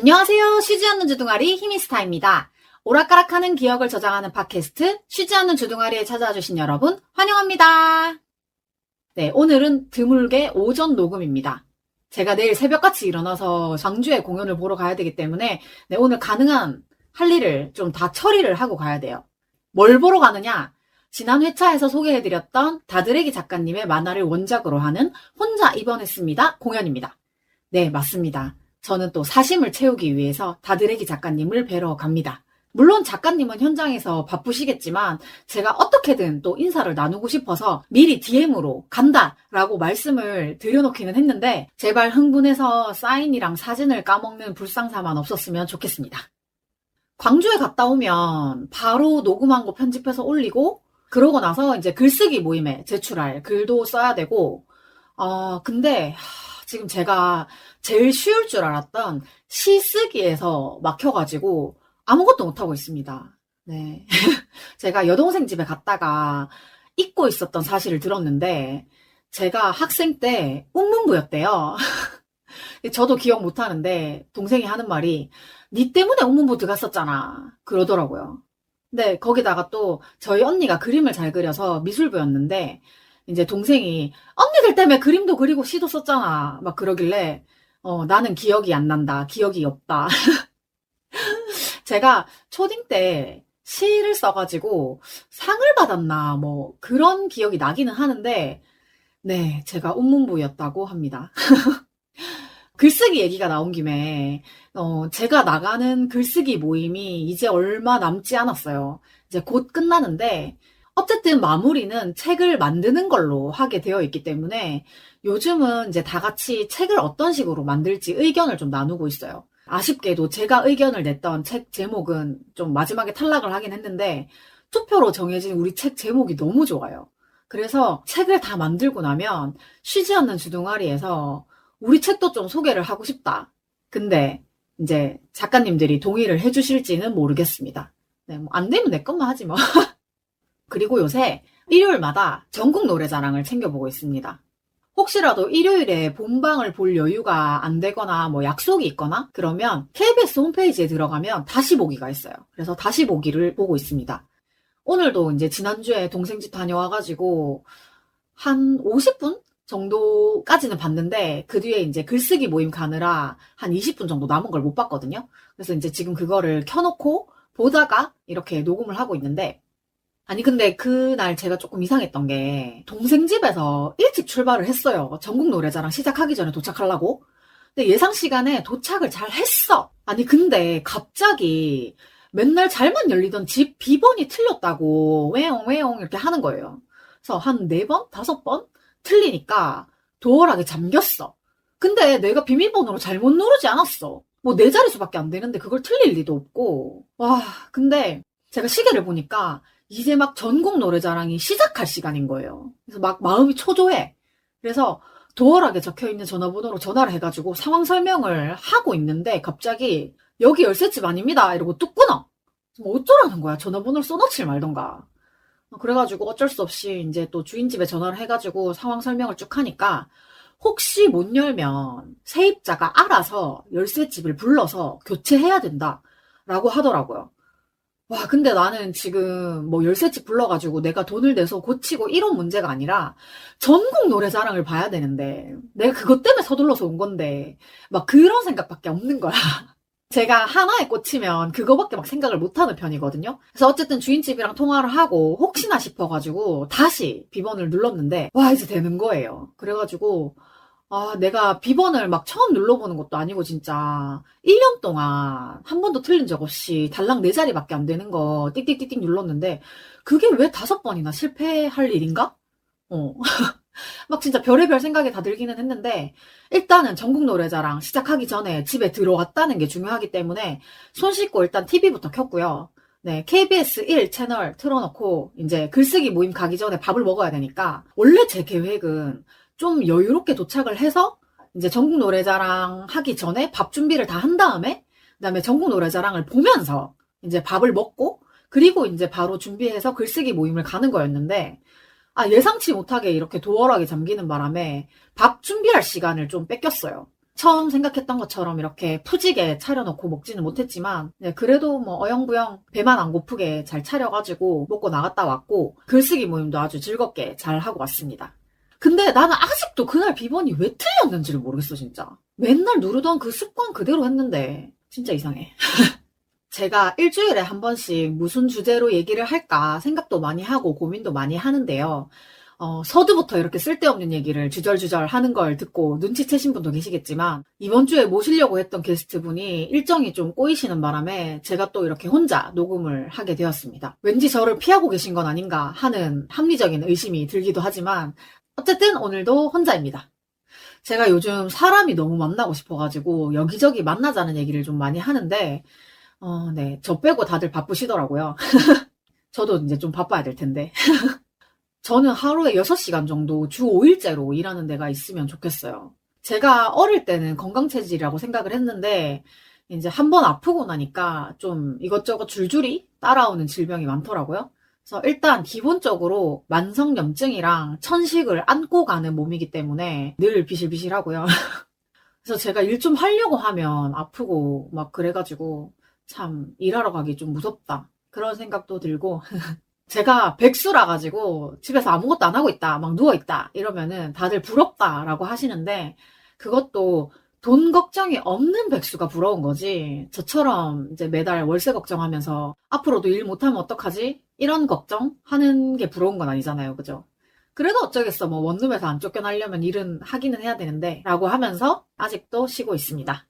안녕하세요. 쉬지 않는 주둥아리 히미스타입니다. 오락가락하는 기억을 저장하는 팟캐스트 쉬지 않는 주둥아리에 찾아와 주신 여러분 환영합니다. 네, 오늘은 드물게 오전 녹음입니다. 제가 내일 새벽같이 일어나서 광주에 공연을 보러 가야 되기 때문에 오늘 가능한 할 일을 좀 다 처리를 하고 가야 돼요. 뭘 보러 가느냐? 지난 회차에서 소개해드렸던 다드래기 작가님의 만화를 원작으로 하는 혼자 입원했습니다 공연입니다. 네, 맞습니다. 저는 또 사심을 채우기 위해서 다드래기 작가님을 뵈러 갑니다. 물론 작가님은 현장에서 바쁘시겠지만 제가 어떻게든 또 인사를 나누고 싶어서 미리 DM으로 간다라고 말씀을 드려놓기는 했는데 제발 흥분해서 사인이랑 사진을 까먹는 불상사만 없었으면 좋겠습니다. 광주에 갔다 오면 바로 녹음한 거 편집해서 올리고 그러고 나서 이제 글쓰기 모임에 제출할 글도 써야 되고 근데 지금 제가 제일 쉬울 줄 알았던 시 쓰기에서 막혀가지고 아무것도 못하고 있습니다. 네. 제가 여동생 집에 갔다가 잊고 있었던 사실을 들었는데 제가 학생 때 운문부였대요. 저도 기억 못하는데 동생이 하는 말이 니 때문에 운문부 들어갔었잖아 그러더라고요. 근데 거기다가 또 저희 언니가 그림을 잘 그려서 미술부였는데 이제 동생이 언니들 때문에 그림도 그리고 시도 썼잖아 막 그러길래 나는 기억이 안 난다. 기억이 없다. 제가 초딩 때 시를 써가지고 상을 받았나 뭐 그런 기억이 나기는 하는데 네, 제가 운문부였다고 합니다. 글쓰기 얘기가 나온 김에 제가 나가는 글쓰기 모임이 이제 얼마 남지 않았어요. 이제 곧 끝나는데 어쨌든 마무리는 책을 만드는 걸로 하게 되어 있기 때문에 요즘은 이제 다 같이 책을 어떤 식으로 만들지 의견을 좀 나누고 있어요. 아쉽게도 제가 의견을 냈던 책 제목은 좀 마지막에 탈락을 하긴 했는데 투표로 정해진 우리 책 제목이 너무 좋아요. 그래서 책을 다 만들고 나면 쉬지 않는 주둥아리에서 우리 책도 좀 소개를 하고 싶다. 근데 이제 작가님들이 동의를 해주실지는 모르겠습니다. 네, 뭐 안 되면 내 것만 하지 뭐. 그리고 요새 일요일마다 전국 노래자랑을 챙겨보고 있습니다. 혹시라도 일요일에 본방을 볼 여유가 안 되거나 뭐 약속이 있거나 그러면 KBS 홈페이지에 들어가면 다시 보기가 있어요. 그래서 다시 보기를 보고 있습니다. 오늘도 이제 지난주에 동생 집 다녀와가지고 한 50분 정도까지는 봤는데 그 뒤에 이제 글쓰기 모임 가느라 한 20분 정도 남은 걸 못 봤거든요. 그래서 이제 지금 그거를 켜놓고 보다가 이렇게 녹음을 하고 있는데 아니 근데 그날 제가 조금 이상했던 게 동생 집에서 일찍 출발을 했어요. 전국 노래자랑 시작하기 전에 도착하려고. 근데 예상 시간에 도착을 잘 했어. 아니 근데 갑자기 맨날 잘만 열리던 집 비번이 틀렸다고 외용 이렇게 하는 거예요. 그래서 한 4번? 5번? 틀리니까 도어락에 잠겼어. 근데 내가 비밀번호로 잘못 누르지 않았어. 뭐 4자릿수밖에 안 되는데 그걸 틀릴 리도 없고. 와, 근데 제가 시계를 보니까 이제 막 전국 노래자랑이 시작할 시간인 거예요. 그래서 막 마음이 초조해. 그래서 도어락에 적혀있는 전화번호로 전화를 해가지고 상황 설명을 하고 있는데 갑자기 여기 열쇠집 아닙니다 이러고 뚝 끊어. 뭐 어쩌라는 거야. 전화번호를 써놓질 말던가. 그래가지고 어쩔 수 없이 이제 또 주인집에 전화를 해가지고 상황 설명을 쭉 하니까 혹시 못 열면 세입자가 알아서 열쇠집을 불러서 교체해야 된다라고 하더라고요. 와, 근데 나는 지금 뭐 열쇠집 불러가지고 내가 돈을 내서 고치고 이런 문제가 아니라 전국 노래자랑을 봐야 되는데 내가 그것 때문에 서둘러서 온 건데 막 그런 생각밖에 없는 거야. 제가 하나에 꽂히면 그거밖에 막 생각을 못하는 편이거든요. 그래서 어쨌든 주인집이랑 통화를 하고 혹시나 싶어가지고 다시 비번을 눌렀는데 와 이제 되는 거예요. 그래가지고 내가 비번을 막 처음 눌러보는 것도 아니고 진짜 1년 동안 한 번도 틀린 적 없이 달랑 4자리밖에 안 되는 거 띡띡띡띡 눌렀는데 그게 왜 5번이나 실패할 일인가? 막 진짜 별의별 생각이 다 들기는 했는데 일단은 전국 노래자랑 시작하기 전에 집에 들어왔다는 게 중요하기 때문에 손 씻고 일단 TV부터 켰고요. 네, KBS 1 채널 틀어놓고 이제 글쓰기 모임 가기 전에 밥을 먹어야 되니까 원래 제 계획은 좀 여유롭게 도착을 해서 이제 전국 노래자랑 하기 전에 밥 준비를 다 한 다음에 그다음에 전국 노래자랑을 보면서 이제 밥을 먹고 그리고 이제 바로 준비해서 글쓰기 모임을 가는 거였는데 예상치 못하게 이렇게 도어락이 잠기는 바람에 밥 준비할 시간을 좀 뺏겼어요. 처음 생각했던 것처럼 이렇게 푸지게 차려놓고 먹지는 못했지만 네, 그래도 뭐 어영부영 배만 안 고프게 잘 차려가지고 먹고 나갔다 왔고 글쓰기 모임도 아주 즐겁게 잘 하고 왔습니다. 근데 나는 아직도 그날 비번이 왜 틀렸는지를 모르겠어 진짜. 맨날 누르던 그 습관 그대로 했는데 진짜 이상해. 제가 일주일에 한 번씩 무슨 주제로 얘기를 할까 생각도 많이 하고 고민도 많이 하는데요. 서두부터 이렇게 쓸데없는 얘기를 주절주절 하는 걸 듣고 눈치채신 분도 계시겠지만 이번 주에 모시려고 했던 게스트분이 일정이 좀 꼬이시는 바람에 제가 또 이렇게 혼자 녹음을 하게 되었습니다. 왠지 저를 피하고 계신 건 아닌가 하는 합리적인 의심이 들기도 하지만 어쨌든 오늘도 혼자입니다. 제가 요즘 사람이 너무 만나고 싶어가지고 여기저기 만나자는 얘기를 좀 많이 하는데 네, 저 빼고 다들 바쁘시더라고요. 저도 이제 좀 바빠야 될 텐데. 저는 하루에 6시간 정도 주 5일째로 일하는 데가 있으면 좋겠어요. 제가 어릴 때는 건강체질이라고 생각을 했는데 이제 한번 아프고 나니까 좀 이것저것 줄줄이 따라오는 질병이 많더라고요. 그래서 일단 기본적으로 만성염증이랑 천식을 안고 가는 몸이기 때문에 늘 비실비실하고요. 그래서 제가 일 좀 하려고 하면 아프고 막 그래가지고 참 일하러 가기 좀 무섭다. 그런 생각도 들고 제가 백수라 가지고 집에서 아무것도 안 하고 있다, 막 누워있다 이러면은 다들 부럽다라고 하시는데 그것도 돈 걱정이 없는 백수가 부러운 거지 저처럼 이제 매달 월세 걱정하면서 앞으로도 일 못하면 어떡하지? 이런 걱정하는 게 부러운 건 아니잖아요. 그죠? 그래도 어쩌겠어. 뭐 원룸에서 안 쫓겨나려면 일은 하기는 해야 되는데 라고 하면서 아직도 쉬고 있습니다.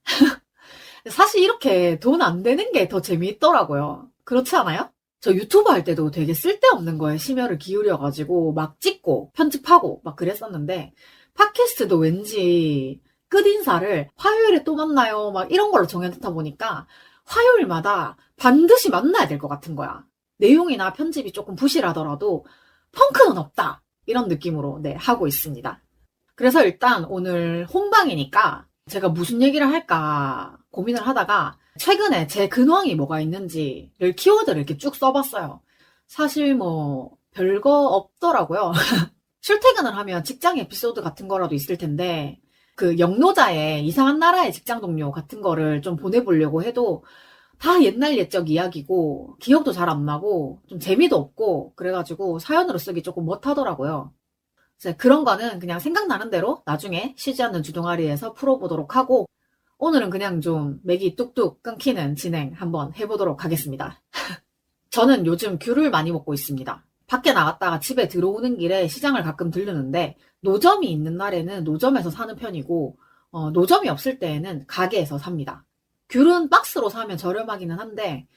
사실 이렇게 돈 안 되는 게 더 재미있더라고요. 그렇지 않아요? 저 유튜브 할 때도 되게 쓸데없는 거에 심혈을 기울여가지고 막 찍고 편집하고 막 그랬었는데 팟캐스트도 왠지 끝인사를 화요일에 또 만나요 막 이런 걸로 정해놓다 보니까 화요일마다 반드시 만나야 될 것 같은 거야. 내용이나 편집이 조금 부실하더라도 펑크는 없다 이런 느낌으로 네 하고 있습니다. 그래서 일단 오늘 혼방이니까 제가 무슨 얘기를 할까 고민을 하다가 최근에 제 근황이 뭐가 있는지를 키워드를 이렇게 쭉 써봤어요. 사실 뭐 별거 없더라고요. 출퇴근을 하면 직장 에피소드 같은 거라도 있을 텐데 그 영노자의 이상한 나라의 직장 동료 같은 거를 좀 보내보려고 해도 다 옛날 옛적 이야기고 기억도 잘 안 나고 좀 재미도 없고 그래가지고 사연으로 쓰기 조금 못하더라고요. 그런 거는 그냥 생각나는 대로 나중에 쉬지 않는 주둥아리에서 풀어보도록 하고 오늘은 그냥 좀 맥이 뚝뚝 끊기는 진행 한번 해보도록 하겠습니다. 저는 요즘 귤을 많이 먹고 있습니다. 밖에 나갔다가 집에 들어오는 길에 시장을 가끔 들르는데 노점이 있는 날에는 노점에서 사는 편이고 노점이 없을 때에는 가게에서 삽니다. 귤은 박스로 사면 저렴하기는 한데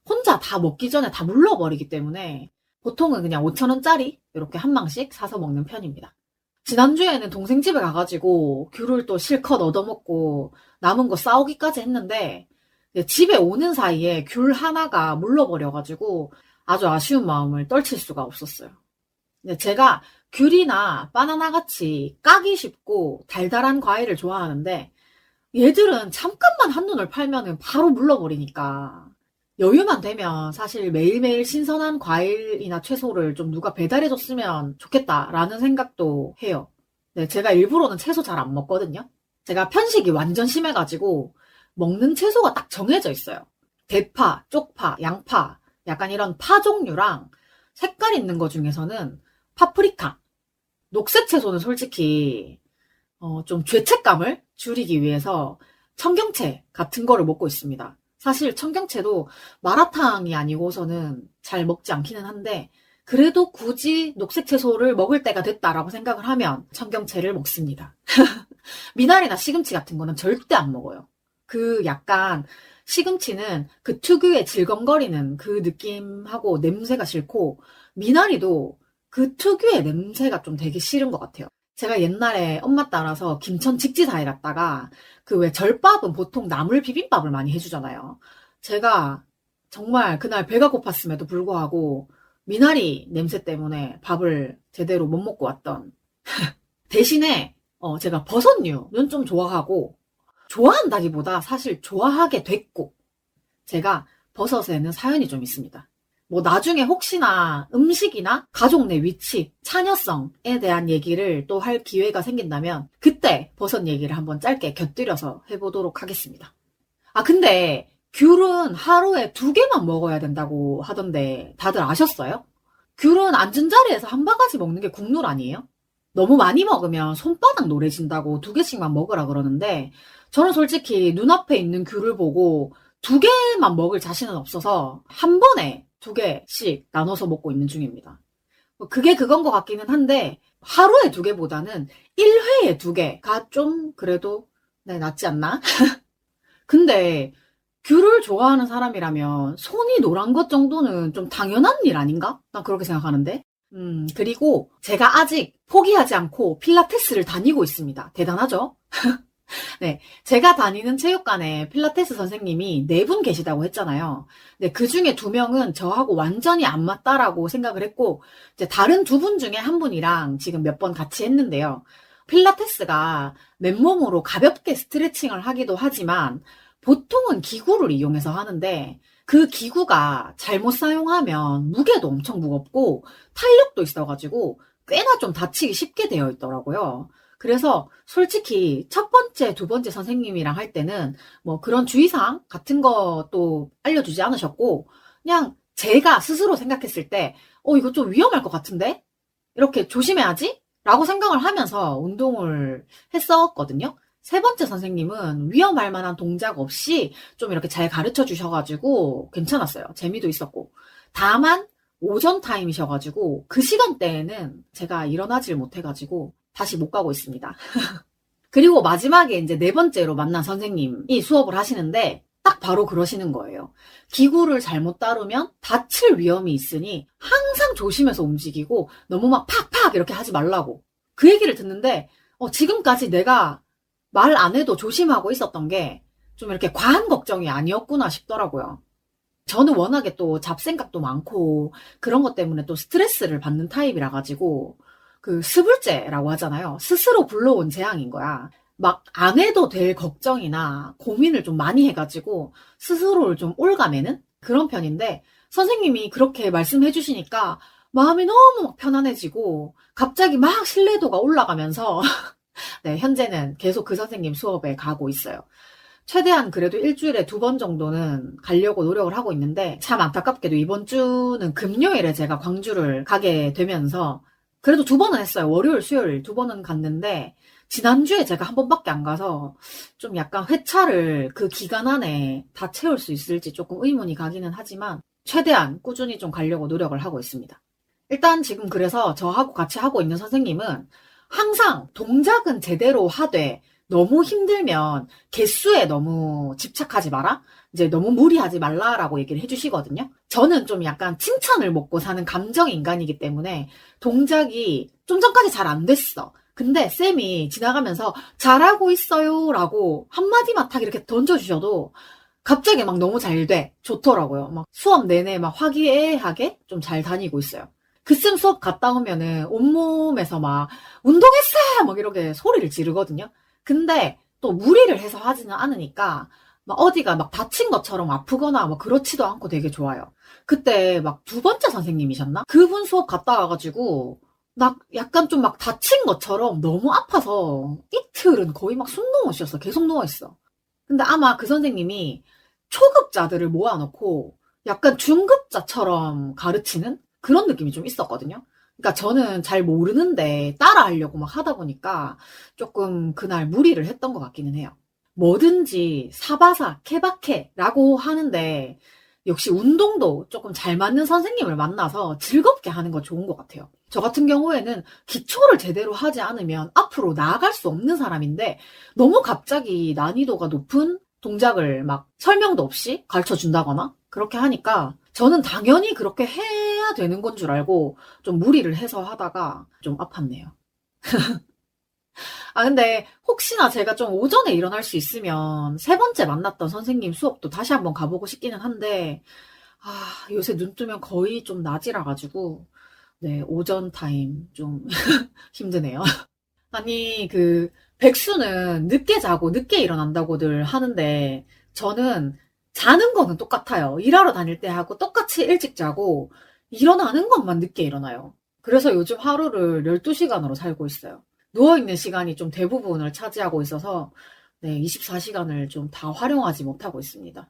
혼자 다 먹기 전에 다 물러버리기 때문에 보통은 그냥 5,000원짜리 이렇게 한 망씩 사서 먹는 편입니다. 지난주에는 동생 집에 가가지고 귤을 또 실컷 얻어먹고 남은 거 싸우기까지 했는데 집에 오는 사이에 귤 하나가 물러버려가지고 아주 아쉬운 마음을 떨칠 수가 없었어요. 제가 귤이나 바나나 같이 까기 쉽고 달달한 과일을 좋아하는데 얘들은 잠깐만 한눈을 팔면은 바로 물러버리니까 여유만 되면 사실 매일매일 신선한 과일이나 채소를 좀 누가 배달해줬으면 좋겠다라는 생각도 해요. 네, 제가 일부러는 채소 잘 안 먹거든요. 제가 편식이 완전 심해가지고 먹는 채소가 딱 정해져 있어요. 대파, 쪽파, 양파, 약간 이런 파 종류랑 색깔 있는 거 중에서는 파프리카, 녹색 채소는 솔직히 좀 죄책감을 줄이기 위해서 청경채 같은 거를 먹고 있습니다. 사실 청경채도 마라탕이 아니고서는 잘 먹지 않기는 한데 그래도 굳이 녹색 채소를 먹을 때가 됐다라고 생각을 하면 청경채를 먹습니다. 미나리나 시금치 같은 거는 절대 안 먹어요. 그 약간 시금치는 그 특유의 질겅거리는 그 느낌하고 냄새가 싫고 미나리도 그 특유의 냄새가 좀 되게 싫은 것 같아요. 제가 옛날에 엄마 따라서 김천 직지사에 갔다가 그 왜 절밥은 보통 나물 비빔밥을 많이 해주잖아요. 제가 정말 그날 배가 고팠음에도 불구하고 미나리 냄새 때문에 밥을 제대로 못 먹고 왔던 대신에 제가 버섯류는 좀 좋아하고 좋아한다기보다 사실 좋아하게 됐고 제가 버섯에는 사연이 좀 있습니다. 뭐 나중에 혹시나 음식이나 가족 내 위치, 차녀성에 대한 얘기를 또 할 기회가 생긴다면 그때 버섯 얘기를 한번 짧게 곁들여서 해보도록 하겠습니다. 아, 근데 귤은 하루에 2개만 먹어야 된다고 하던데 다들 아셨어요? 귤은 앉은 자리에서 한 바가지 먹는 게 국룰 아니에요? 너무 많이 먹으면 손바닥 노래진다고 2개씩만 먹으라 그러는데 저는 솔직히 눈앞에 있는 귤을 보고 2개만 먹을 자신은 없어서 한 번에 2개씩 나눠서 먹고 있는 중입니다. 뭐 그게 그건 것 같기는 한데 하루에 2개보다는 1회에 2개가 좀 그래도 네, 낫지 않나? 근데 귤을 좋아하는 사람이라면 손이 노란 것 정도는 좀 당연한 일 아닌가? 난 그렇게 생각하는데. 그리고 제가 아직 포기하지 않고 필라테스를 다니고 있습니다. 대단하죠? 네, 제가 다니는 체육관에 필라테스 선생님이 4분 계시다고 했잖아요. 네, 그 중에 2명은 저하고 완전히 안 맞다라고 생각을 했고, 이제 다른 2분 중에 한 분이랑 지금 몇 번 같이 했는데요. 필라테스가 맨몸으로 가볍게 스트레칭을 하기도 하지만, 보통은 기구를 이용해서 하는데, 그 기구가 잘못 사용하면 무게도 엄청 무겁고, 탄력도 있어가지고, 꽤나 좀 다치기 쉽게 되어 있더라고요. 그래서 솔직히 첫 번째, 2번째 선생님이랑 할 때는 뭐 그런 주의사항 같은 것도 알려주지 않으셨고, 그냥 제가 스스로 생각했을 때, 이거 좀 위험할 것 같은데? 이렇게 조심해야지? 라고 생각을 하면서 운동을 했었거든요. 3번째 선생님은 위험할 만한 동작 없이 좀 이렇게 잘 가르쳐 주셔가지고 괜찮았어요. 재미도 있었고. 다만, 오전 타임이셔가지고 그 시간대에는 제가 일어나질 못해가지고 다시 못 가고 있습니다. 그리고 마지막에 이제 4번째로 만난 선생님이 수업을 하시는데 딱 바로 그러시는 거예요. 기구를 잘못 다루면 다칠 위험이 있으니 항상 조심해서 움직이고 너무 막 팍팍 이렇게 하지 말라고. 그 얘기를 듣는데 지금까지 내가 말 안 해도 조심하고 있었던 게 좀 이렇게 과한 걱정이 아니었구나 싶더라고요. 저는 워낙에 또 잡생각도 많고 그런 것 때문에 또 스트레스를 받는 타입이라 가지고 그 스불제라고 하잖아요. 스스로 불러온 재앙인 거야. 막 안 해도 될 걱정이나 고민을 좀 많이 해가지고 스스로를 좀 옭아매는 그런 편인데 선생님이 그렇게 말씀해 주시니까 마음이 너무 막 편안해지고 갑자기 막 신뢰도가 올라가면서 네, 현재는 계속 그 선생님 수업에 가고 있어요. 최대한 그래도 일주일에 2번 정도는 가려고 노력을 하고 있는데 참 안타깝게도 이번 주는 금요일에 제가 광주를 가게 되면서 그래도 2번은 했어요. 월요일, 수요일 2번은 갔는데 지난주에 제가 1번밖에 안 가서 좀 약간 회차를 그 기간 안에 다 채울 수 있을지 조금 의문이 가기는 하지만 최대한 꾸준히 좀 가려고 노력을 하고 있습니다. 일단 지금 그래서 저하고 같이 하고 있는 선생님은 항상 동작은 제대로 하되 너무 힘들면 개수에 너무 집착하지 마라? 이제 너무 무리하지 말라라고 얘기를 해주시거든요. 저는 좀 약간 칭찬을 먹고 사는 감정 인간이기 때문에 동작이 좀 전까지 잘 안 됐어. 근데 쌤이 지나가면서 잘하고 있어요 라고 한마디만 딱 이렇게 던져주셔도 갑자기 막 너무 잘 돼. 좋더라고요. 막 수업 내내 막 화기애애하게 좀 잘 다니고 있어요. 그 쌤 수업 갔다 오면은 온몸에서 막 운동했어! 막 이렇게 소리를 지르거든요. 근데 또 무리를 해서 하지는 않으니까 막 어디가 막 다친 것처럼 아프거나 뭐 그렇지도 않고 되게 좋아요. 그때 막 2번째 선생님이셨나? 그분 수업 갔다 와가지고 나 약간 좀 막 다친 것처럼 너무 아파서 이틀은 거의 막 숨 넘어 쉬었어. 계속 누워있어. 근데 아마 그 선생님이 초급자들을 모아놓고 약간 중급자처럼 가르치는 그런 느낌이 좀 있었거든요. 그러니까 저는 잘 모르는데 따라하려고 막 하다 보니까 조금 그날 무리를 했던 것 같기는 해요. 뭐든지 사바사, 케바케라고 하는데 역시 운동도 조금 잘 맞는 선생님을 만나서 즐겁게 하는 거 좋은 것 같아요. 저 같은 경우에는 기초를 제대로 하지 않으면 앞으로 나아갈 수 없는 사람인데 너무 갑자기 난이도가 높은 동작을 막 설명도 없이 가르쳐 준다거나 그렇게 하니까 저는 당연히 그렇게 해야 되는 건 줄 알고 좀 무리를 해서 하다가 좀 아팠네요. 아, 근데 혹시나 제가 좀 오전에 일어날 수 있으면 3번째 만났던 선생님 수업도 다시 한번 가보고 싶기는 한데, 요새 눈 뜨면 거의 좀 낮이라 가지고, 네, 오전 타임 좀 힘드네요. 아니, 백수는 늦게 자고 늦게 일어난다고들 하는데, 저는 자는 거는 똑같아요. 일하러 다닐 때 하고 똑같이 일찍 자고 일어나는 것만 늦게 일어나요. 그래서 요즘 하루를 12시간으로 살고 있어요. 누워있는 시간이 좀 대부분을 차지하고 있어서 네, 24시간을 좀 다 활용하지 못하고 있습니다.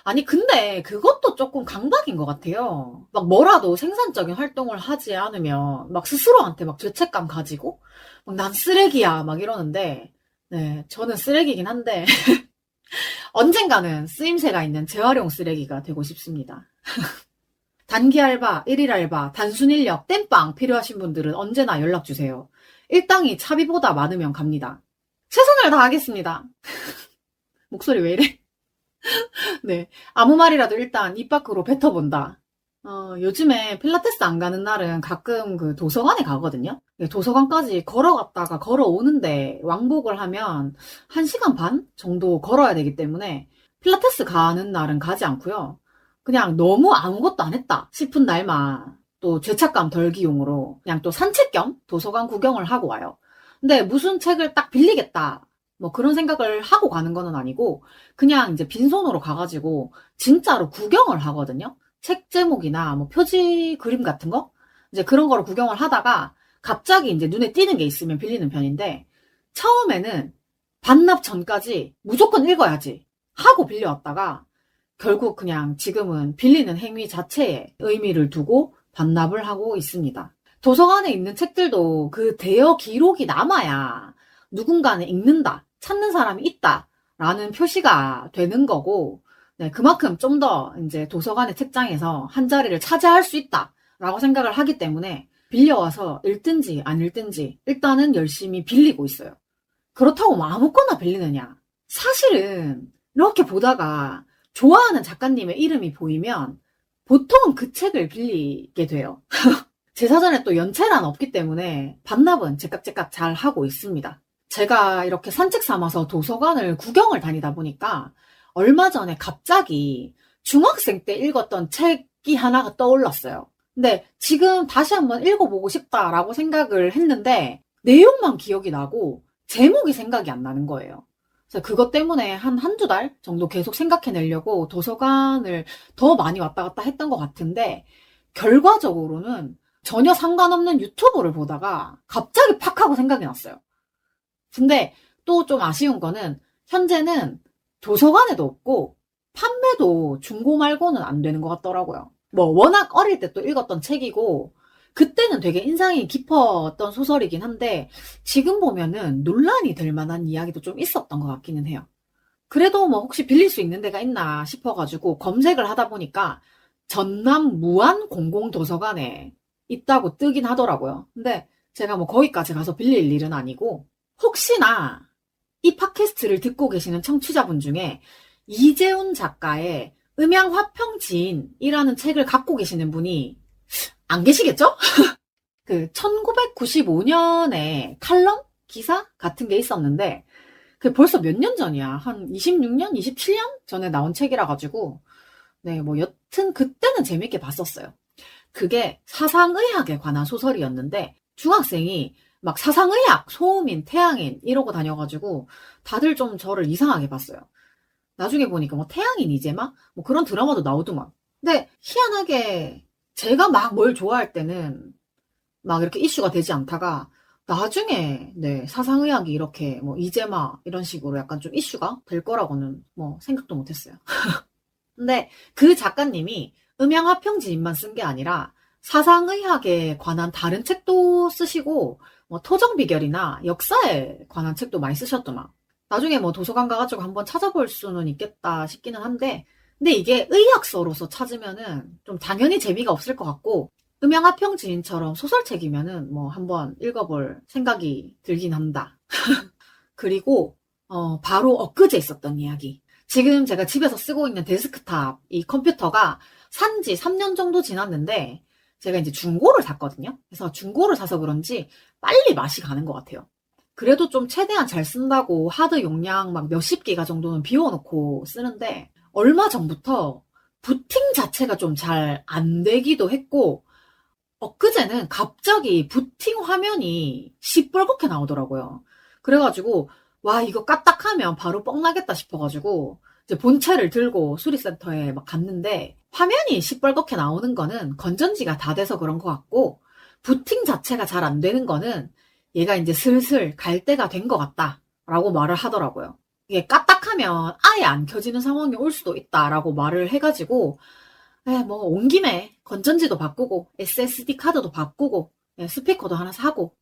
아니, 근데 그것도 조금 강박인 것 같아요. 막 뭐라도 생산적인 활동을 하지 않으면 막 스스로한테 막 죄책감 가지고 막 난 쓰레기야 막 이러는데 네, 저는 쓰레기긴 한데 언젠가는 쓰임새가 있는 재활용 쓰레기가 되고 싶습니다. 단기 알바, 일일 알바, 단순 인력, 땜빵 필요하신 분들은 언제나 연락 주세요. 일당이 차비보다 많으면 갑니다. 최선을 다하겠습니다. 목소리 왜 이래? 네. 아무 말이라도 일단 입 밖으로 뱉어본다. 요즘에 필라테스 안 가는 날은 가끔 그 도서관에 가거든요. 네, 도서관까지 걸어갔다가 걸어오는데 왕복을 하면 1시간 반 정도 걸어야 되기 때문에 필라테스 가는 날은 가지 않고요. 그냥 너무 아무것도 안 했다 싶은 날만 또 죄책감 덜기용으로 그냥 또 산책 겸 도서관 구경을 하고 와요. 근데 무슨 책을 딱 빌리겠다. 뭐 그런 생각을 하고 가는 거는 아니고 그냥 이제 빈손으로 가가지고 진짜로 구경을 하거든요. 책 제목이나 뭐 표지 그림 같은 거? 이제 그런 거를 구경을 하다가 갑자기 이제 눈에 띄는 게 있으면 빌리는 편인데 처음에는 반납 전까지 무조건 읽어야지 하고 빌려왔다가 결국 그냥 지금은 빌리는 행위 자체에 의미를 두고 반납을 하고 있습니다. 도서관에 있는 책들도 그 대여 기록이 남아야 누군가는 읽는다, 찾는 사람이 있다 라는 표시가 되는 거고 네, 그만큼 좀 더 이제 도서관의 책장에서 한 자리를 차지할 수 있다라고 생각을 하기 때문에 빌려와서 읽든지 안 읽든지 일단은 열심히 빌리고 있어요. 그렇다고 뭐 아무거나 빌리느냐? 사실은 이렇게 보다가 좋아하는 작가님의 이름이 보이면 보통은 그 책을 빌리게 돼요. 제 사전에 또 연체란 없기 때문에 반납은 제깍제깍 잘 하고 있습니다. 제가 이렇게 산책 삼아서 도서관을 구경을 다니다 보니까 얼마 전에 갑자기 중학생 때 읽었던 책이 하나가 떠올랐어요. 근데 지금 다시 한번 읽어보고 싶다라고 생각을 했는데 내용만 기억이 나고 제목이 생각이 안 나는 거예요. 그래서 그것 때문에 한두 달 정도 계속 생각해내려고 도서관을 더 많이 왔다 갔다 했던 것 같은데 결과적으로는 전혀 상관없는 유튜브를 보다가 갑자기 팍 하고 생각이 났어요. 근데 또 좀 아쉬운 거는 현재는 도서관에도 없고 판매도 중고 말고는 안 되는 것 같더라고요. 뭐 워낙 어릴 때 또 읽었던 책이고 그때는 되게 인상이 깊었던 소설이긴 한데 지금 보면은 논란이 될 만한 이야기도 좀 있었던 것 같기는 해요. 그래도 뭐 혹시 빌릴 수 있는 데가 있나 싶어가지고 검색을 하다 보니까 전남 무안 공공도서관에 있다고 뜨긴 하더라고요. 근데 제가 뭐 거기까지 가서 빌릴 일은 아니고 혹시나 이 팟캐스트를 듣고 계시는 청취자분 중에 이재훈 작가의 음양화평지인이라는 책을 갖고 계시는 분이 안 계시겠죠? 그 1995년에 칼럼? 기사? 같은 게 있었는데 그게 벌써 몇 년 전이야. 한 26년? 27년 전에 나온 책이라 가지고 네, 뭐 여튼 그때는 재밌게 봤었어요. 그게 사상의학에 관한 소설이었는데 중학생이 막 사상의학, 소음인, 태양인 이러고 다녀가지고 다들 좀 저를 이상하게 봤어요. 나중에 보니까 뭐 태양인 이제마? 뭐 그런 드라마도 나오더만. 근데 희한하게 제가 막 뭘 좋아할 때는 막 이렇게 이슈가 되지 않다가 나중에 네, 사상의학이 이렇게 뭐 이제마 이런 식으로 약간 좀 이슈가 될 거라고는 뭐 생각도 못했어요. 근데 그 작가님이 음양화평지인만 쓴 게 아니라 사상의학에 관한 다른 책도 쓰시고 뭐 토정비결이나 역사에 관한 책도 많이 쓰셨더만. 나중에 뭐 도서관 가가지고 한번 찾아볼 수는 있겠다 싶기는 한데 근데 이게 의학서로서 찾으면은 좀 당연히 재미가 없을 것 같고 음양화평지인처럼 소설책이면은 뭐 한번 읽어볼 생각이 들긴 한다. 그리고 바로 엊그제 있었던 이야기. 지금 제가 집에서 쓰고 있는 데스크탑 이 컴퓨터가 산지 3년 정도 지났는데 제가 이제 중고를 샀거든요. 그래서 중고를 사서 그런지 빨리 맛이 가는 것 같아요. 그래도 좀 최대한 잘 쓴다고 하드 용량 막 몇십 기가 정도는 비워놓고 쓰는데 얼마 전부터 부팅 자체가 좀 잘 안 되기도 했고 엊그제는 갑자기 부팅 화면이 시뻘겋게 나오더라고요. 그래가지고 와 이거 까딱하면 바로 뻥나겠다 싶어가지고 이제 본체를 들고 수리센터에 막 갔는데 화면이 시뻘겋게 나오는 거는 건전지가 다 돼서 그런 것 같고 부팅 자체가 잘 안 되는 거는 얘가 이제 슬슬 갈 때가 된 것 같다라고 말을 하더라고요. 이게 까딱하면 아예 안 켜지는 상황이 올 수도 있다라고 말을 해가지고 뭐 온 김에 건전지도 바꾸고 SSD 카드도 바꾸고 스피커도 하나 사고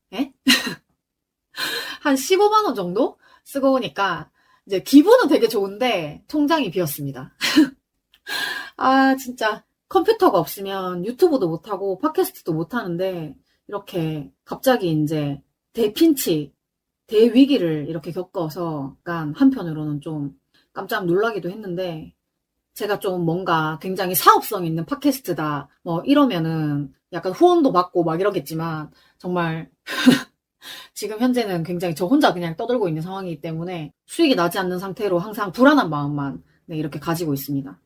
한 15만 원 정도 쓰고 오니까 이제 기분은 되게 좋은데 통장이 비었습니다. 아 진짜 컴퓨터가 없으면 유튜브도 못하고 팟캐스트도 못하는데 이렇게 갑자기 이제 대핀치, 대위기를 이렇게 겪어서 약간 한편으로는 좀 깜짝 놀라기도 했는데 제가 좀 뭔가 굉장히 사업성 있는 팟캐스트다 뭐 이러면은 약간 후원도 받고 막 이러겠지만 정말 지금 현재는 굉장히 저 혼자 그냥 떠들고 있는 상황이기 때문에 수익이 나지 않는 상태로 항상 불안한 마음만 이렇게 가지고 있습니다.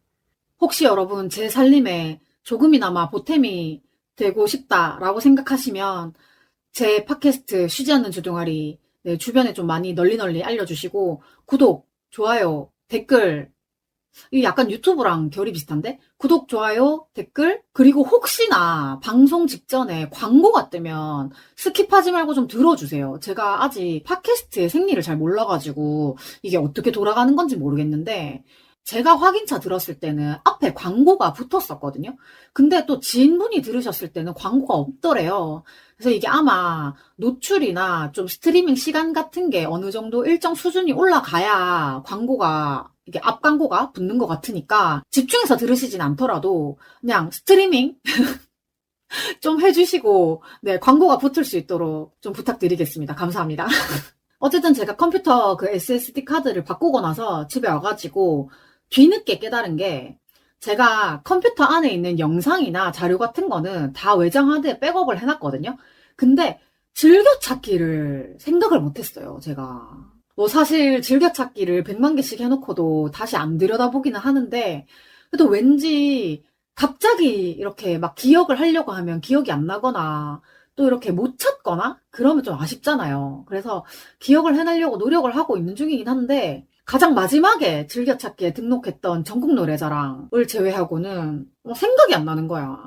혹시 여러분 제 살림에 조금이나마 보탬이 되고 싶다라고 생각하시면 제 팟캐스트 쉬지 않는 주둥아리 주변에 좀 많이 널리 알려주시고 구독, 좋아요, 댓글 이 약간 유튜브랑 결이 비슷한데 구독, 좋아요, 댓글 그리고 혹시나 방송 직전에 광고가 뜨면 스킵하지 말고 좀 들어주세요. 제가 아직 팟캐스트의 생리를 잘 몰라가지고 이게 어떻게 돌아가는 건지 모르겠는데 제가 확인차 들었을 때는 앞에 광고가 붙었었거든요. 근데 또 지인분이 들으셨을 때는 광고가 없더래요. 그래서 이게 아마 노출이나 좀 스트리밍 시간 같은 게 어느 정도 일정 수준이 올라가야 광고가 이게 앞 광고가 붙는 것 같으니까 집중해서 들으시진 않더라도 그냥 스트리밍 좀 해주시고 광고가 붙을 수 있도록 좀 부탁드리겠습니다. 감사합니다. 어쨌든 제가 컴퓨터 그 SSD 카드를 바꾸고 나서 집에 와가지고 뒤늦게 깨달은 게 제가 컴퓨터 안에 있는 영상이나 자료 같은 거는 다 외장 하드에 백업을 해놨거든요. 근데 즐겨찾기를 생각을 못했어요, 제가. 뭐 사실 즐겨찾기를 100만 개씩 해놓고도 다시 안 들여다보기는 하는데 그래도 왠지 갑자기 이렇게 막 기억을 하려고 하면 기억이 안 나거나 또 이렇게 못 찾거나 그러면 좀 아쉽잖아요. 그래서 기억을 해내려고 노력을 하고 있는 중이긴 한데 가장 마지막에 즐겨찾기에 등록했던 전국 노래자랑을 제외하고는 생각이 안 나는 거야.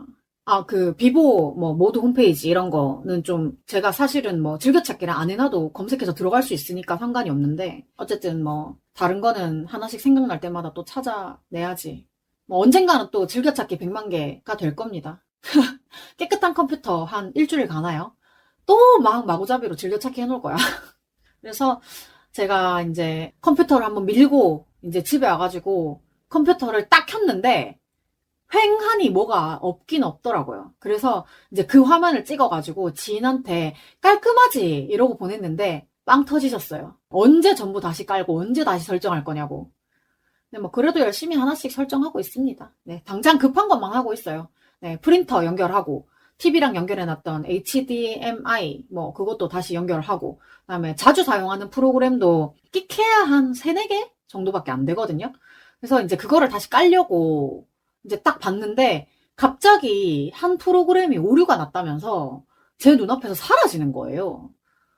그 비보 뭐 모드 홈페이지 이런 거는 좀 제가 사실은 뭐 즐겨찾기를 안 해놔도 검색해서 들어갈 수 있으니까 상관이 없는데 어쨌든 뭐 다른 거는 하나씩 생각날 때마다 또 찾아내야지. 뭐 언젠가는 또 즐겨찾기 100만 개가 될 겁니다. 깨끗한 컴퓨터 한 일주일 가나요? 또 막 마구잡이로 즐겨찾기 해놓을 거야. 그래서 제가 이제 컴퓨터를 한번 밀고 이제 집에 와가지고 컴퓨터를 딱 켰는데 휑하니 뭐가 없긴 없더라고요. 그래서 이제 그 화면을 찍어가지고 지인한테 깔끔하지 이러고 보냈는데 빵 터지셨어요. 언제 전부 다시 깔고 언제 다시 설정할 거냐고. 근데 뭐 그래도 열심히 하나씩 설정하고 있습니다. 당장 급한 것만 하고 있어요. 프린터 연결하고 TV랑 연결해놨던 HDMI 뭐 그것도 다시 연결하고 그다음에 자주 사용하는 프로그램도 끼케야 한 3, 4개 정도밖에 안 되거든요. 그래서 이제 그거를 다시 깔려고 이제 딱 봤는데 갑자기 한 프로그램이 오류가 났다면서 제 눈앞에서 사라지는 거예요.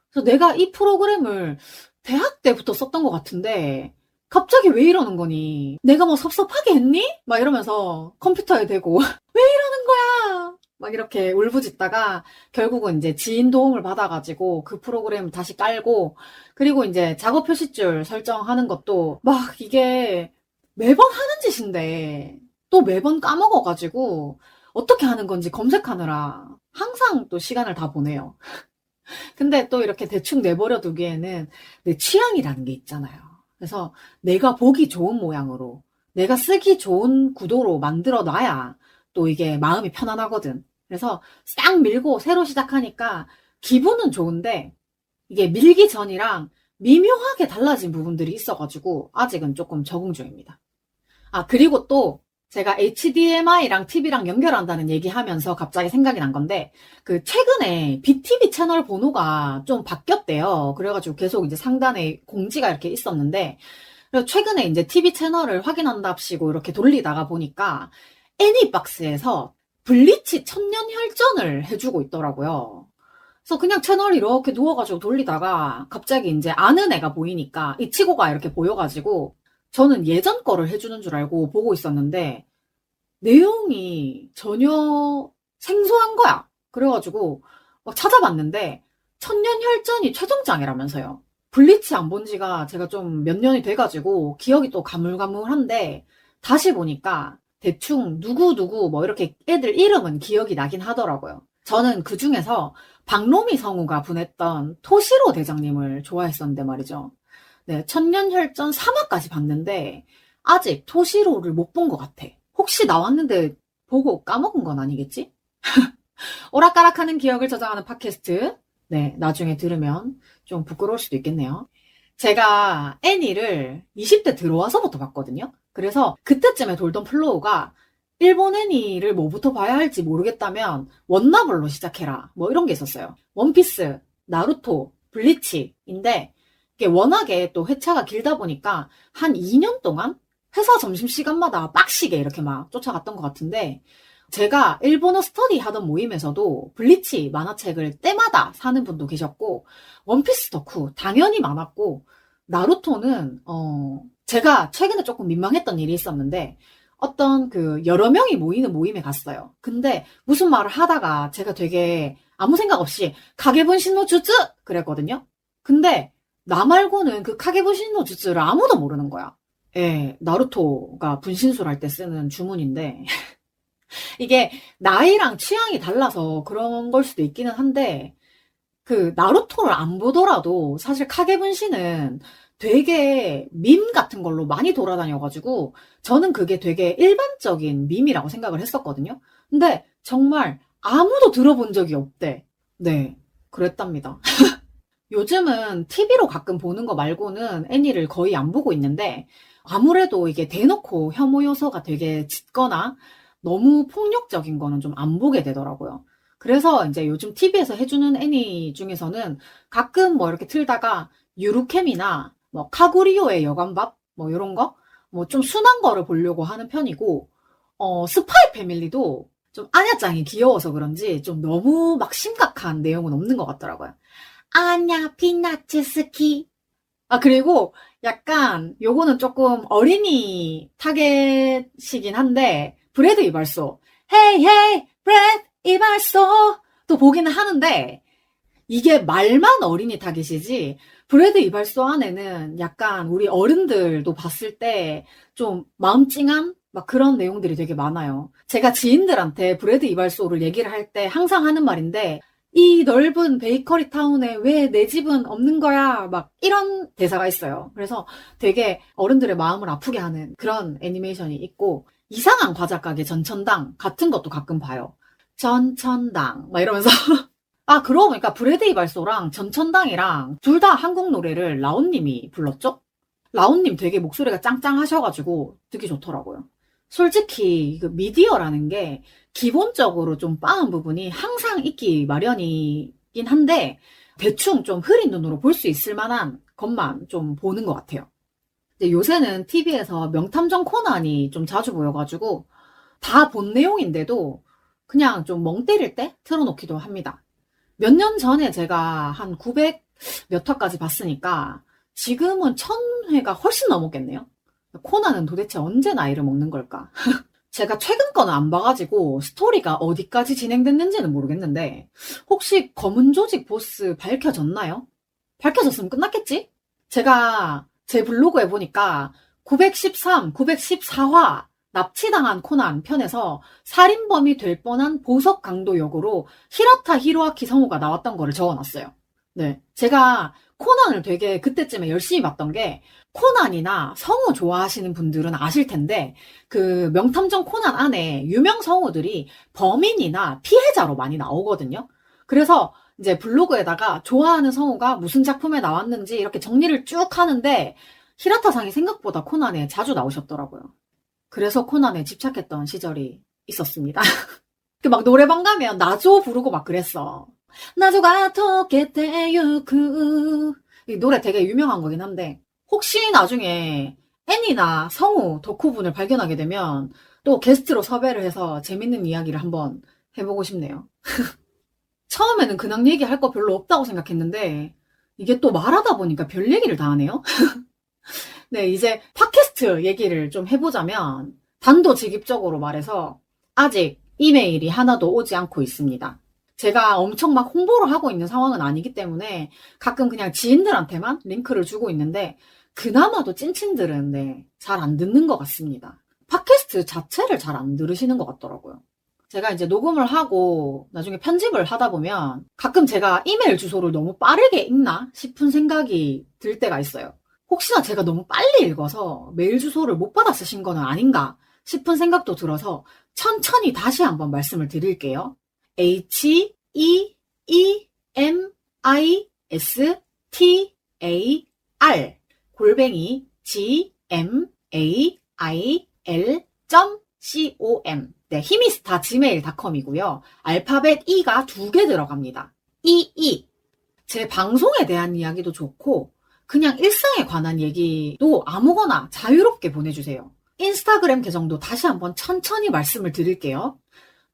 그래서 내가 이 프로그램을 대학 때부터 썼던 것 같은데 갑자기 왜 이러는 거니? 내가 뭐 섭섭하게 했니? 막 이러면서 컴퓨터에 대고 왜 이러는 거야? 막 이렇게 울부짖다가 결국은 이제 지인 도움을 받아가지고 그 프로그램 다시 깔고 그리고 이제 작업 표시줄 설정하는 것도 막 이게 매번 하는 짓인데 또 매번 까먹어가지고 어떻게 하는 건지 검색하느라 항상 또 시간을 다 보내요. 근데 또 이렇게 대충 내버려 두기에는 내 취향이라는 게 있잖아요. 그래서 내가 보기 좋은 모양으로 내가 쓰기 좋은 구도로 만들어 놔야 또 이게 마음이 편안하거든. 그래서 싹 밀고 새로 시작하니까 기분은 좋은데 이게 밀기 전이랑 미묘하게 달라진 부분들이 있어가지고 아직은 조금 적응 중입니다. 그리고 또 제가 HDMI랑 TV랑 연결한다는 얘기하면서 갑자기 생각이 난 건데 그 최근에 BTV 채널 번호가 좀 바뀌었대요. 그래가지고 계속 이제 상단에 공지가 이렇게 있었는데 그래서 최근에 이제 TV 채널을 확인한답시고 이렇게 돌리다가 보니까 애니박스에서 블리치 천년혈전을 해주고 있더라고요. 그래서 그냥 채널 이렇게 누워가지고 돌리다가 갑자기 이제 아는 애가 보이니까 이치고가 이렇게 보여가지고 저는 예전 거를 해주는 줄 알고 보고 있었는데 내용이 전혀 생소한 거야. 그래가지고 막 찾아봤는데 천년혈전이 최종장이라면서요. 블리치 안 본 지가 제가 좀 몇 년이 돼가지고 기억이 또 가물가물한데 다시 보니까 대충 누구누구 뭐 이렇게 애들 이름은 기억이 나긴 하더라고요. 저는 그 중에서 박노미 성우가 분했던 토시로 대장님을 좋아했었는데 말이죠. 네, 천년혈전 3화까지 봤는데 아직 토시로를 못 본 것 같아. 혹시 나왔는데 보고 까먹은 건 아니겠지? 오락가락하는 기억을 저장하는 팟캐스트. 네, 나중에 들으면 좀 부끄러울 수도 있겠네요. 제가 애니를 20대 들어와서부터 봤거든요. 그래서 그때쯤에 돌던 플로우가 일본 애니를 뭐부터 봐야 할지 모르겠다면 원나블로 시작해라. 뭐 이런 게 있었어요. 원피스, 나루토, 블리치인데 이게 워낙에 또 회차가 길다 보니까 한 2년 동안 회사 점심시간마다 빡시게 이렇게 막 쫓아갔던 것 같은데 제가 일본어 스터디 하던 모임에서도 블리치 만화책을 때마다 사는 분도 계셨고 원피스 덕후 당연히 많았고 나루토는 제가 최근에 조금 민망했던 일이 있었는데 어떤 그 여러 명이 모이는 모임에 갔어요. 근데 무슨 말을 하다가 제가 되게 아무 생각 없이 카게분신 노 주즈 그랬거든요. 근데 나 말고는 그 카게분신 노 주즈를 아무도 모르는 거야. 예, 나루토가 분신술 할 때 쓰는 주문인데 이게 나이랑 취향이 달라서 그런 걸 수도 있기는 한데 그 나루토를 안 보더라도 사실 카게분신은 되게 밈 같은 걸로 많이 돌아다녀가지고 저는 그게 되게 일반적인 밈이라고 생각을 했었거든요. 근데 정말 아무도 들어본 적이 없대. 네, 그랬답니다. 요즘은 TV로 가끔 보는 거 말고는 애니를 거의 안 보고 있는데 아무래도 이게 대놓고 혐오 요소가 되게 짙거나 너무 폭력적인 거는 좀 안 보게 되더라고요. 그래서 이제 요즘 TV에서 해주는 애니 중에서는 가끔 뭐 이렇게 틀다가 유루캠이나 뭐 카구리오의 여관밥 뭐 이런 거 뭐 좀 순한 거를 보려고 하는 편이고 스파이 패밀리도 좀 아냐짱이 귀여워서 그런지 좀 너무 막 심각한 내용은 없는 것 같더라고요. 아냐 피나츠 스키. 아 그리고 약간 요거는 조금 어린이 타겟이긴 한데 브래드 이발소 헤이 헤이 브래드 이발소 또 보기는 하는데 이게 말만 어린이 타깃이지 브래드 이발소 안에는 약간 우리 어른들도 봤을 때 좀 마음 찡한 막 그런 내용들이 되게 많아요. 제가 지인들한테 브래드 이발소를 얘기를 할 때 항상 하는 말인데 이 넓은 베이커리 타운에 왜 내 집은 없는 거야? 막 이런 대사가 있어요. 그래서 되게 어른들의 마음을 아프게 하는 그런 애니메이션이 있고 이상한 과자 가게 전천당 같은 것도 가끔 봐요. 전천당 막 이러면서 아 그러고 보니까 브래드 이발소랑 전천당이랑 둘 다 한국 노래를 라온님이 불렀죠? 라온님 되게 목소리가 짱짱하셔가지고 듣기 좋더라고요. 솔직히 그 미디어라는 게 기본적으로 좀 빠은 부분이 항상 있기 마련이긴 한데 대충 좀 흐린 눈으로 볼 수 있을 만한 것만 좀 보는 것 같아요. 근데 요새는 TV에서 명탐정 코난이 좀 자주 보여가지고 다 본 내용인데도 그냥 좀 멍 때릴 때 틀어놓기도 합니다. 몇 년 전에 제가 한 900 몇 화까지 봤으니까 지금은 1000회가 훨씬 넘었겠네요. 코난은 도대체 언제 나이를 먹는 걸까? 제가 최근 거는 안 봐가지고 스토리가 어디까지 진행됐는지는 모르겠는데 혹시 검은 조직 보스 밝혀졌나요? 밝혀졌으면 끝났겠지? 제가 제 블로그에 보니까 913, 914화 납치당한 코난 편에서 살인범이 될 뻔한 보석 강도 역으로 히라타 히로아키 성우가 나왔던 거를 적어놨어요. 네. 제가 코난을 되게 그때쯤에 열심히 봤던 게 코난이나 성우 좋아하시는 분들은 아실 텐데 그 명탐정 코난 안에 유명 성우들이 범인이나 피해자로 많이 나오거든요. 그래서 이제 블로그에다가 좋아하는 성우가 무슨 작품에 나왔는지 이렇게 정리를 쭉 하는데 히라타상이 생각보다 코난에 자주 나오셨더라고요. 그래서 코난에 집착했던 시절이 있었습니다. 그 막 노래방 가면 나조 부르고 막 그랬어. 나조가 토케테유쿠 이 노래 되게 유명한 거긴 한데 혹시 나중에 애니나 성우 덕후분을 발견하게 되면 또 게스트로 섭외를 해서 재밌는 이야기를 한번 해보고 싶네요. 처음에는 근황 얘기할 거 별로 없다고 생각했는데 이게 또 말하다 보니까 별 얘기를 다 하네요. 네, 이제 팟캐스트 팟캐스트 얘기를 좀 해보자면 단도직입적으로 말해서 아직 이메일이 하나도 오지 않고 있습니다. 제가 엄청 막 홍보를 하고 있는 상황은 아니기 때문에 가끔 그냥 지인들한테만 링크를 주고 있는데 그나마도 찐친들은 네, 잘 안 듣는 것 같습니다. 팟캐스트 자체를 잘 안 들으시는 것 같더라고요. 제가 이제 녹음을 하고 나중에 편집을 하다 보면 가끔 제가 이메일 주소를 너무 빠르게 읽나 싶은 생각이 들 때가 있어요. 혹시나 제가 너무 빨리 읽어서 메일 주소를 못 받아 쓰신 거는 아닌가 싶은 생각도 들어서 천천히 다시 한번 말씀을 드릴게요. HEMISTAR 골뱅이 gmail.com 네, 히미스타 gmail.com이고요. 알파벳 E가 2개 들어갑니다. 제 방송에 대한 이야기도 좋고 그냥 일상에 관한 얘기도 아무거나 자유롭게 보내주세요. 인스타그램 계정도 다시 한번 천천히 말씀을 드릴게요.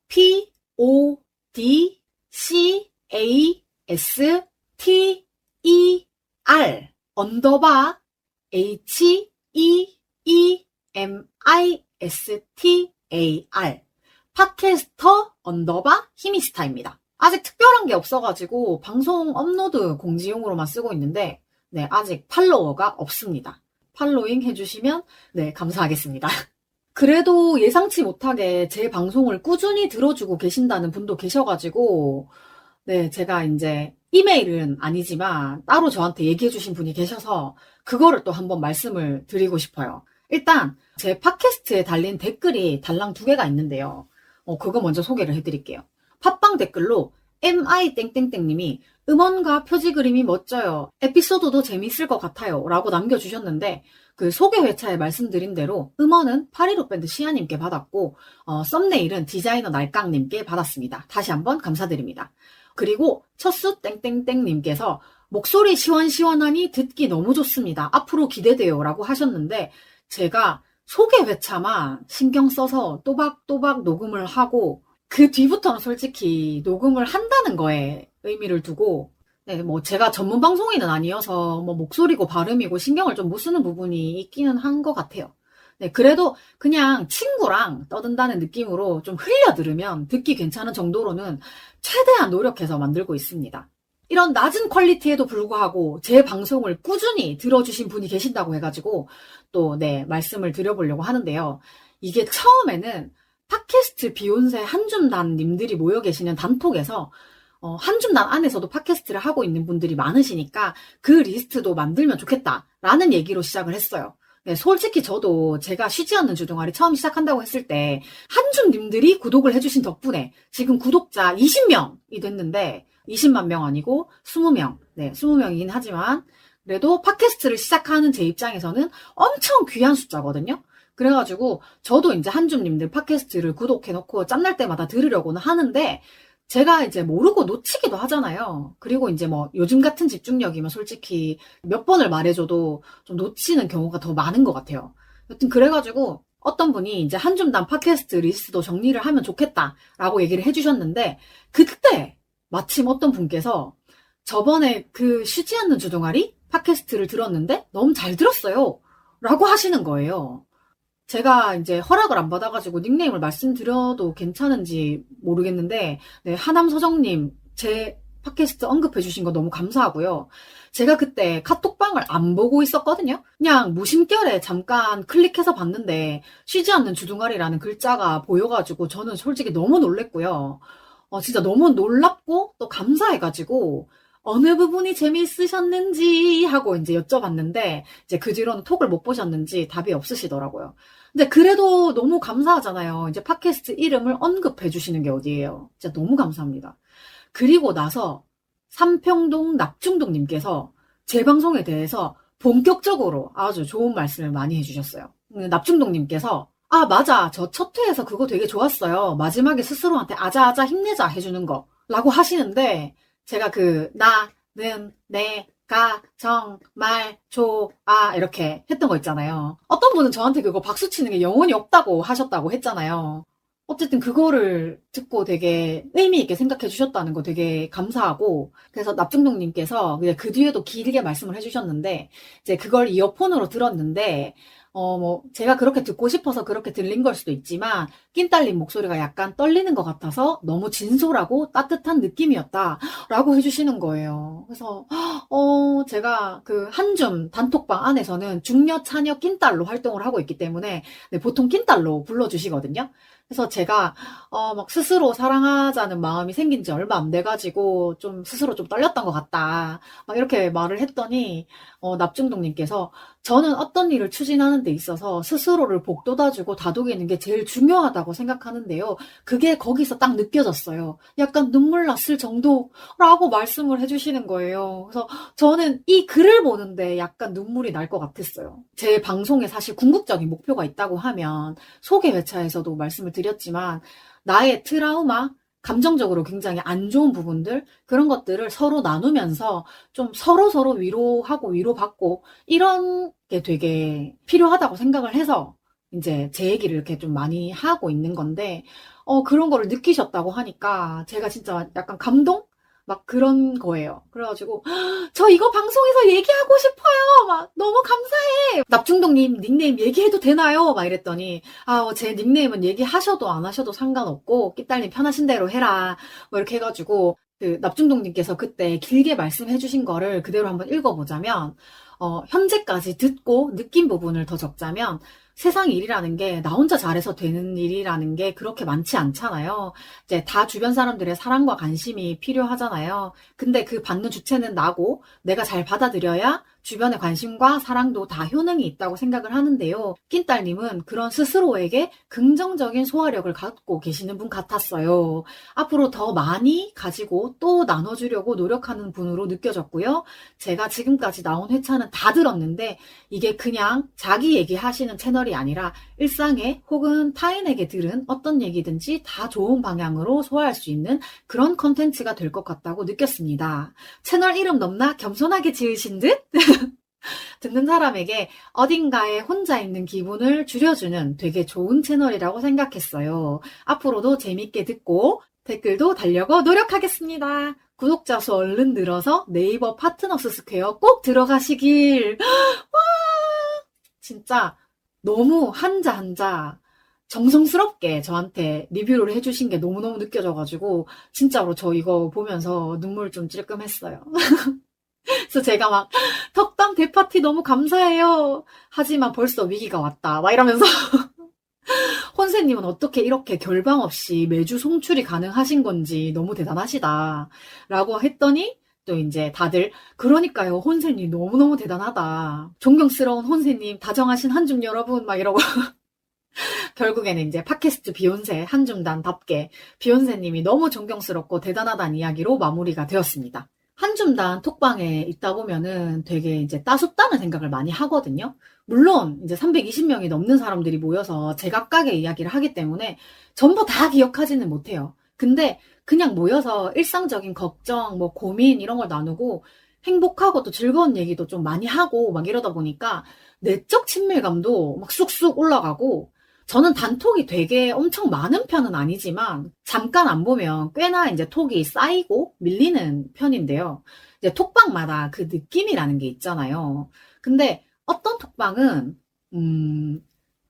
PODCASTER 언더바 HEEMISTAR 팟캐스터 언더바 히미스타입니다. 아직 특별한 게 없어가지고 방송 업로드 공지용으로만 쓰고 있는데 네, 아직 팔로워가 없습니다. 팔로잉 해주시면 네, 감사하겠습니다. 그래도 예상치 못하게 제 방송을 꾸준히 들어주고 계신다는 분도 계셔가지고 네, 제가 이제 이메일은 아니지만 따로 저한테 얘기해주신 분이 계셔서 그거를 또 한번 말씀을 드리고 싶어요. 일단 제 팟캐스트에 달린 댓글이 달랑 2개가 있는데요. 그거 먼저 소개를 해드릴게요. 팟빵 댓글로 MI땡땡땡님이 음원과 표지 그림이 멋져요. 에피소드도 재밌을 것 같아요. 라고 남겨주셨는데 그 소개 회차에 말씀드린 대로 음원은 815밴드 시아님께 받았고 썸네일은 디자이너 날깡님께 받았습니다. 다시 한번 감사드립니다. 그리고 첫수 땡땡땡님께서 목소리 시원시원하니 듣기 너무 좋습니다. 앞으로 기대돼요. 라고 하셨는데 제가 소개 회차만 신경 써서 또박또박 녹음을 하고 그 뒤부터는 솔직히 녹음을 한다는 거에 의미를 두고 네, 뭐 제가 전문 방송인은 아니어서 뭐 목소리고 발음이고 신경을 좀 못 쓰는 부분이 있기는 한 것 같아요. 네, 그래도 그냥 친구랑 떠든다는 느낌으로 좀 흘려 들으면 듣기 괜찮은 정도로는 최대한 노력해서 만들고 있습니다. 이런 낮은 퀄리티에도 불구하고 제 방송을 꾸준히 들어주신 분이 계신다고 해가지고 또 네, 말씀을 드려보려고 하는데요. 이게 처음에는 팟캐스트 비욘세 한줌단 님들이 모여 계시는 단톡에서 한줌단 안에서도 팟캐스트를 하고 있는 분들이 많으시니까 그 리스트도 만들면 좋겠다라는 얘기로 시작을 했어요. 네, 솔직히 저도 제가 쉬지 않는 주둥아리 처음 시작한다고 했을 때 한줌님들이 구독을 해주신 덕분에 지금 구독자 20명이 됐는데 20만 명 아니고 20명, 네, 20명이긴 하지만 그래도 팟캐스트를 시작하는 제 입장에서는 엄청 귀한 숫자거든요. 그래가지고 저도 이제 한줌님들 팟캐스트를 구독해놓고 짬날 때마다 들으려고는 하는데 제가 이제 모르고 놓치기도 하잖아요. 그리고 이제 뭐 요즘 같은 집중력이면 솔직히 몇 번을 말해줘도 좀 놓치는 경우가 더 많은 것 같아요. 여튼 그래가지고 어떤 분이 이제 한줌단 팟캐스트 리스트도 정리를 하면 좋겠다라고 얘기를 해주셨는데 그때 마침 어떤 분께서 저번에 그 쉬지 않는 주둥아리 팟캐스트를 들었는데 너무 잘 들었어요. 라고 하시는 거예요. 제가 이제 허락을 안 받아가지고 닉네임을 말씀드려도 괜찮은지 모르겠는데, 네, 하남서정님, 제 팟캐스트 언급해주신 거 너무 감사하고요. 제가 그때 카톡방을 안 보고 있었거든요? 그냥 무심결에 잠깐 클릭해서 봤는데, 쉬지 않는 주둥아리라는 글자가 보여가지고 저는 솔직히 너무 놀랬고요. 진짜 너무 놀랍고 또 감사해가지고, 어느 부분이 재미있으셨는지 하고 이제 여쭤봤는데, 이제 그 뒤로는 톡을 못 보셨는지 답이 없으시더라고요. 근데 그래도 너무 감사하잖아요. 이제 팟캐스트 이름을 언급해 주시는 게 어디예요. 진짜 너무 감사합니다. 그리고 나서 삼평동 납중동님께서 제 방송에 대해서 본격적으로 아주 좋은 말씀을 많이 해주셨어요. 납중동님께서 아 맞아 저 첫 회에서 그거 되게 좋았어요. 마지막에 스스로한테 아자아자 힘내자 해주는 거 라고 하시는데 제가 그 나는 내가 정말 좋아 이렇게 했던 거 있잖아요. 어떤 분은 저한테 그거 박수 치는 게 영혼이 없다고 하셨다고 했잖아요. 어쨌든 그거를 듣고 되게 의미 있게 생각해 주셨다는 거 되게 감사하고 그래서 납중동님께서 그 뒤에도 길게 말씀을 해주셨는데 이제 그걸 이어폰으로 들었는데 제가 그렇게 듣고 싶어서 그렇게 들린 걸 수도 있지만, 낀딸님 목소리가 약간 떨리는 것 같아서 너무 진솔하고 따뜻한 느낌이었다. 라고 해주시는 거예요. 그래서, 제가 그 한줌 단톡방 안에서는 중녀, 차녀, 낀딸로 활동을 하고 있기 때문에, 네, 보통 낀딸로 불러주시거든요. 그래서 제가, 막 스스로 사랑하자는 마음이 생긴 지 얼마 안 돼가지고, 좀 스스로 좀 떨렸던 것 같다. 막 이렇게 말을 했더니, 납중동님께서, 저는 어떤 일을 추진하는 데 있어서 스스로를 복돋아주고 다독이는 게 제일 중요하다고 생각하는데요. 그게 거기서 딱 느껴졌어요. 약간 눈물 났을 정도라고 말씀을 해주시는 거예요. 그래서 저는 이 글을 보는데 약간 눈물이 날 것 같았어요. 제 방송에 사실 궁극적인 목표가 있다고 하면 소개 회차에서도 말씀을 드렸지만 나의 트라우마, 감정적으로 굉장히 안 좋은 부분들, 그런 것들을 서로 나누면서 좀 서로 위로하고 위로받고 이런 게 되게 필요하다고 생각을 해서 이제 제 얘기를 이렇게 좀 많이 하고 있는 건데, 그런 거를 느끼셨다고 하니까 제가 진짜 약간 감동? 막 그런 거예요. 그래가지고, 저 이거 방송에서 얘기하고 싶어요! 막, 너무 감사해! 납중동님 닉네임 얘기해도 되나요? 막 이랬더니, 제 닉네임은 얘기하셔도 안 하셔도 상관없고, 끼딸님 편하신 대로 해라. 뭐 이렇게 해가지고, 그, 납중동님께서 그때 길게 말씀해주신 거를 그대로 한번 읽어보자면, 현재까지 듣고 느낀 부분을 더 적자면, 세상 일이라는 게 나 혼자 잘해서 되는 일이라는 게 그렇게 많지 않잖아요. 이제 다 주변 사람들의 사랑과 관심이 필요하잖아요. 근데 그 받는 주체는 나고 내가 잘 받아들여야 주변의 관심과 사랑도 다 효능이 있다고 생각을 하는데요. 낀딸님은 그런 스스로에게 긍정적인 소화력을 갖고 계시는 분 같았어요. 앞으로 더 많이 가지고 또 나눠주려고 노력하는 분으로 느껴졌고요. 제가 지금까지 나온 회차는 다 들었는데 이게 그냥 자기 얘기하시는 채널이 아니라 일상에 혹은 타인에게 들은 어떤 얘기든지 다 좋은 방향으로 소화할 수 있는 그런 컨텐츠가 될 것 같다고 느꼈습니다. 채널 이름 넘나 겸손하게 지으신 듯? 듣는 사람에게 어딘가에 혼자 있는 기분을 줄여주는 되게 좋은 채널이라고 생각했어요. 앞으로도 재밌게 듣고 댓글도 달려고 노력하겠습니다. 구독자 수 얼른 늘어서 네이버 파트너스 스퀘어 꼭 들어가시길. 와! 진짜 너무 한자 한자 정성스럽게 저한테 리뷰를 해주신 게 너무너무 느껴져가지고 진짜로 저 이거 보면서 눈물 좀 찔끔했어요. 그래서 제가 막 덕담 대파티 너무 감사해요. 하지만 벌써 위기가 왔다. 막 이러면서 혼세님은 어떻게 이렇게 결방 없이 매주 송출이 가능하신 건지 너무 대단하시다. 라고 했더니 또 이제 다들 그러니까요. 혼세님 너무너무 대단하다. 존경스러운 혼세님 다정하신 한줌 여러분 막 이러고 결국에는 이제 팟캐스트 비욘세 한줌단답게 비욘세님이 너무 존경스럽고 대단하다는 이야기로 마무리가 되었습니다. 한줌단 톡방에 있다 보면은 되게 이제 따숩다는 생각을 많이 하거든요. 물론 이제 320명이 넘는 사람들이 모여서 제각각의 이야기를 하기 때문에 전부 다 기억하지는 못해요. 근데 그냥 모여서 일상적인 걱정, 뭐 고민 이런 걸 나누고 행복하고 또 즐거운 얘기도 좀 많이 하고 막 이러다 보니까 내적 친밀감도 막 쑥쑥 올라가고 저는 단톡이 되게 엄청 많은 편은 아니지만 잠깐 안 보면 꽤나 이제 톡이 쌓이고 밀리는 편인데요. 이제 톡방마다 그 느낌이라는 게 있잖아요. 근데 어떤 톡방은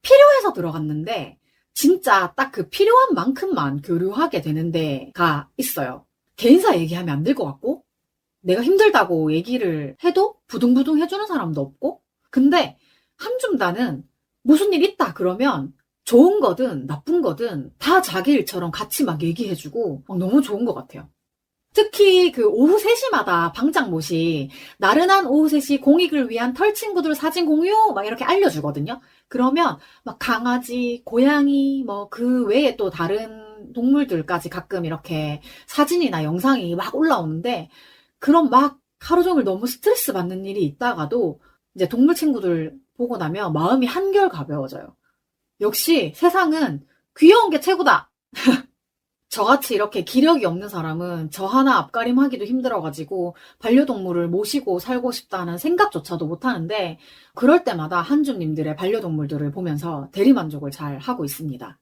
필요해서 들어갔는데 진짜 딱 그 필요한 만큼만 교류하게 되는 데가 있어요. 개인사 얘기하면 안 될 것 같고 내가 힘들다고 얘기를 해도 부둥부둥 해주는 사람도 없고 근데 한줌단은 무슨 일 있다 그러면 좋은 거든 나쁜 거든 다 자기 일처럼 같이 막 얘기해주고 너무 좋은 것 같아요. 특히 그 오후 3시마다 방장못이 나른한 오후 3시 공익을 위한 털친구들 사진 공유 막 이렇게 알려주거든요. 그러면 막 강아지, 고양이 뭐 그 외에 또 다른 동물들까지 가끔 이렇게 사진이나 영상이 막 올라오는데 그런 막 하루 종일 너무 스트레스 받는 일이 있다가도 이제 동물 친구들 보고 나면 마음이 한결 가벼워져요. 역시 세상은 귀여운 게 최고다! 저같이 이렇게 기력이 없는 사람은 저 하나 앞가림하기도 힘들어가지고 반려동물을 모시고 살고 싶다는 생각조차도 못하는데 그럴 때마다 한줌님들의 반려동물들을 보면서 대리만족을 잘 하고 있습니다.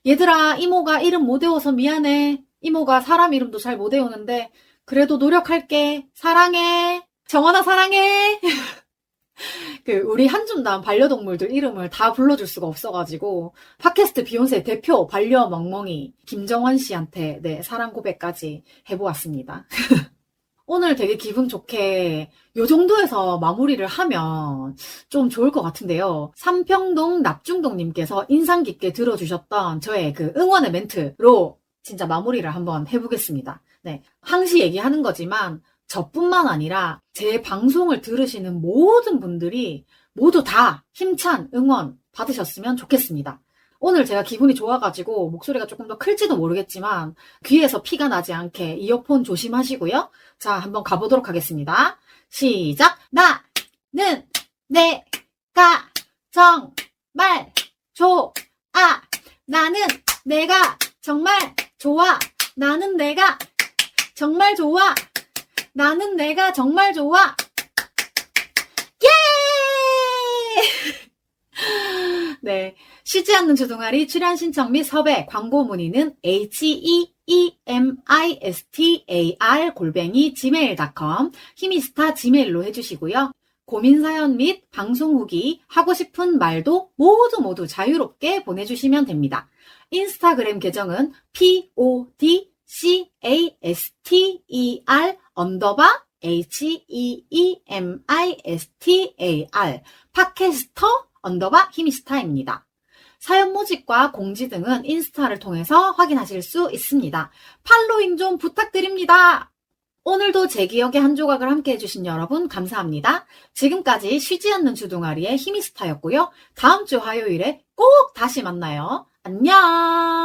얘들아, 이모가 이름 못 외워서 미안해. 이모가 사람 이름도 잘 못 외우는데 그래도 노력할게. 사랑해. 정원아 사랑해. 우리 한줌남 반려동물들 이름을 다 불러줄 수가 없어가지고, 팟캐스트 비욘세 대표 반려 멍멍이 김정원 씨한테, 네, 사랑 고백까지 해보았습니다. 오늘 되게 기분 좋게 요 정도에서 마무리를 하면 좀 좋을 것 같은데요. 삼평동 납중동님께서 인상 깊게 들어주셨던 저의 그 응원의 멘트로 진짜 마무리를 한번 해보겠습니다. 네, 항시 얘기하는 거지만 저뿐만 아니라 제 방송을 들으시는 모든 분들이 모두 다 힘찬 응원 받으셨으면 좋겠습니다. 오늘 제가 기분이 좋아가지고 목소리가 조금 더 클지도 모르겠지만 귀에서 피가 나지 않게 이어폰 조심하시고요. 자, 한번 가보도록 하겠습니다. 시작! 나는 내가 정말 좋아. 나는 내가 정말 좋아. 나는 내가 정말 좋아. 나는 내가 정말 좋아. 예! 네. 쉬지 않는 주둥아리 출연 신청 및 섭외 광고 문의는 heemistar@gmail.com 히미스타 지메일로 해주시고요. 고민 사연 및 방송 후기, 하고 싶은 말도 모두 자유롭게 보내주시면 됩니다. 인스타그램 계정은 PODCASTER_HEEMISTAR 팟캐스터_히미스타입니다. 사연 모집과 공지 등은 인스타를 통해서 확인하실 수 있습니다. 팔로잉 좀 부탁드립니다. 오늘도 제 기억의 한 조각을 함께 해주신 여러분 감사합니다. 지금까지 쉬지 않는 주둥아리의 히미스타였고요. 다음 주 화요일에 꼭 다시 만나요. 안녕!